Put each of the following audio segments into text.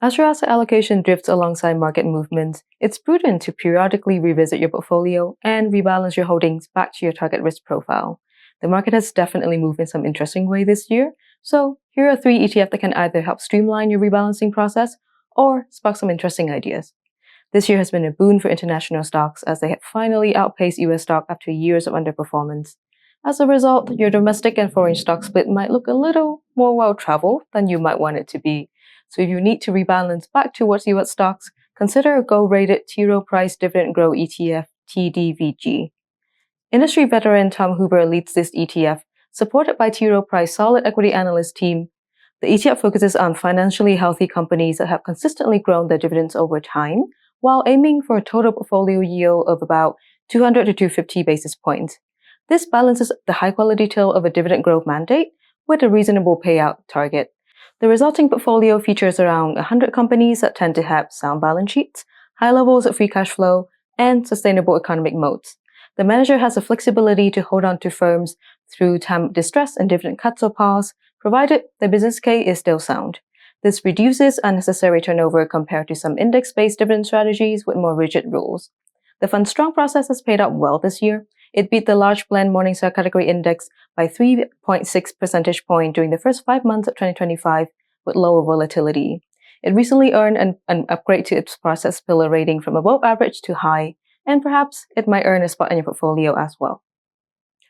As your asset allocation drifts alongside market movements, it's prudent to periodically revisit your portfolio and rebalance your holdings back to your target risk profile. The market has definitely moved in some interesting way this year, so here are 3 ETFs that can either help streamline your rebalancing process or spark some interesting ideas. This year has been a boon for international stocks as they have finally outpaced US stock after years of underperformance. As a result, your domestic and foreign stock split might look a little more well-traveled than you might want it to be. So if you need to rebalance back towards US stocks, consider a gold-rated T. Rowe Price Dividend Grow ETF, TDVG. Industry veteran Tom Huber leads this ETF, supported by T. Rowe Price solid equity analyst team. The ETF focuses on financially healthy companies that have consistently grown their dividends over time, while aiming for a total portfolio yield of about 200 to 250 basis points. This balances the high-quality tilt of a dividend growth mandate with a reasonable payout target. The resulting portfolio features around 100 companies that tend to have sound balance sheets, high levels of free cash flow, and sustainable economic moats. The manager has the flexibility to hold on to firms through time of distress and dividend cuts or pause, provided the business case is still sound. This reduces unnecessary turnover compared to some index-based dividend strategies with more rigid rules. The fund's strong process has paid out well this year. It beat the large blend Morningstar category index by 3.6 percentage points during the first 5 months of 2025 with lower volatility. It recently earned an upgrade to its process pillar rating from above average to high, and perhaps it might earn a spot in your portfolio as well.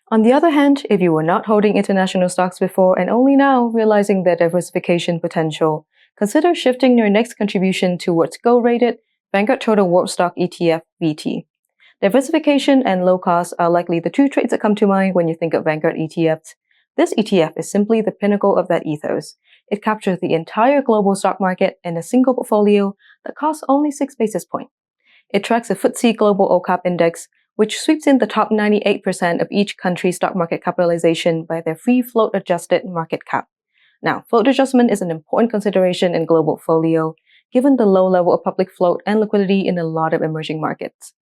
On the other hand, if you were not holding international stocks before and only now realizing their diversification potential, consider shifting your next contribution towards gold-rated Vanguard Total World Stock ETF, VT. Diversification and low cost are likely the 2 traits that come to mind when you think of Vanguard ETFs. This ETF is simply the pinnacle of that ethos. It captures the entire global stock market in a single portfolio that costs only 6 basis points. It tracks the FTSE Global All-Cap Index, which sweeps in the top 98% of each country's stock market capitalization by their free float adjusted market cap. Now, float adjustment is an important consideration in global portfolio, given the low level of public float and liquidity in a lot of emerging markets.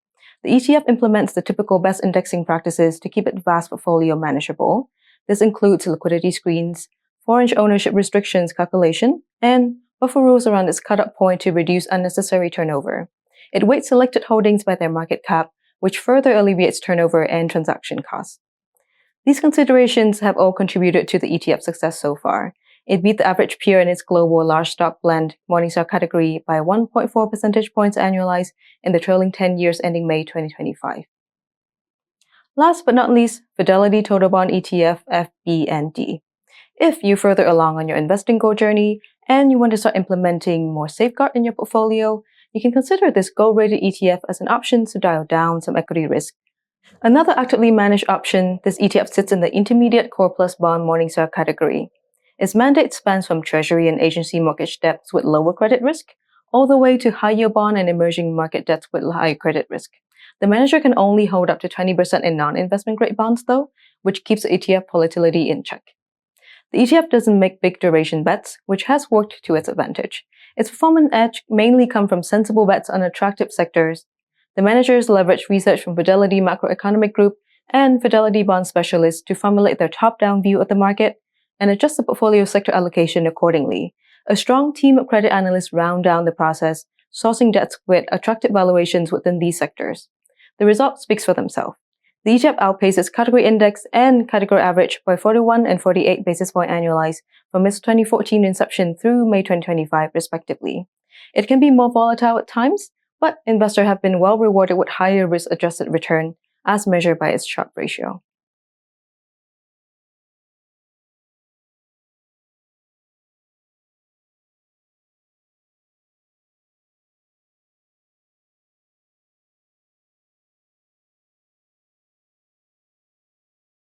The ETF implements the typical best indexing practices to keep its vast portfolio manageable. This includes liquidity screens, foreign ownership restrictions calculation, and buffer rules around its cutoff point to reduce unnecessary turnover. It weights selected holdings by their market cap, which further alleviates turnover and transaction costs. These considerations have all contributed to the ETF success so far. It beat the average peer in its global large stock blend Morningstar category by 1.4 percentage points annualized in the trailing 10 years ending May 2025. Last but not least, Fidelity Total Bond ETF, FBND. If you're further along on your investing goal journey and you want to start implementing more safeguard in your portfolio, you can consider this gold-rated ETF as an option to dial down some equity risk. Another actively managed option, this ETF sits in the Intermediate Core Plus Bond Morningstar category. Its mandate spans from Treasury and agency mortgage debts with lower credit risk, all the way to high-yield bond and emerging market debts with high credit risk. The manager can only hold up to 20% in non-investment grade bonds though, which keeps the ETF volatility in check. The ETF doesn't make big duration bets, which has worked to its advantage. Its performance edge mainly comes from sensible bets on attractive sectors. The managers leverage research from Fidelity Macroeconomic Group and Fidelity Bond Specialists to formulate their top-down view of the market and adjust the portfolio sector allocation accordingly. A strong team of credit analysts round down the process, sourcing debts with attractive valuations within these sectors. The result speaks for themselves. The ETF outpaces category index and category average by 41 and 48 basis points annualized from its 2014 inception through May 2025 respectively. It can be more volatile at times, but investors have been well rewarded with higher risk-adjusted return as measured by its Sharpe ratio.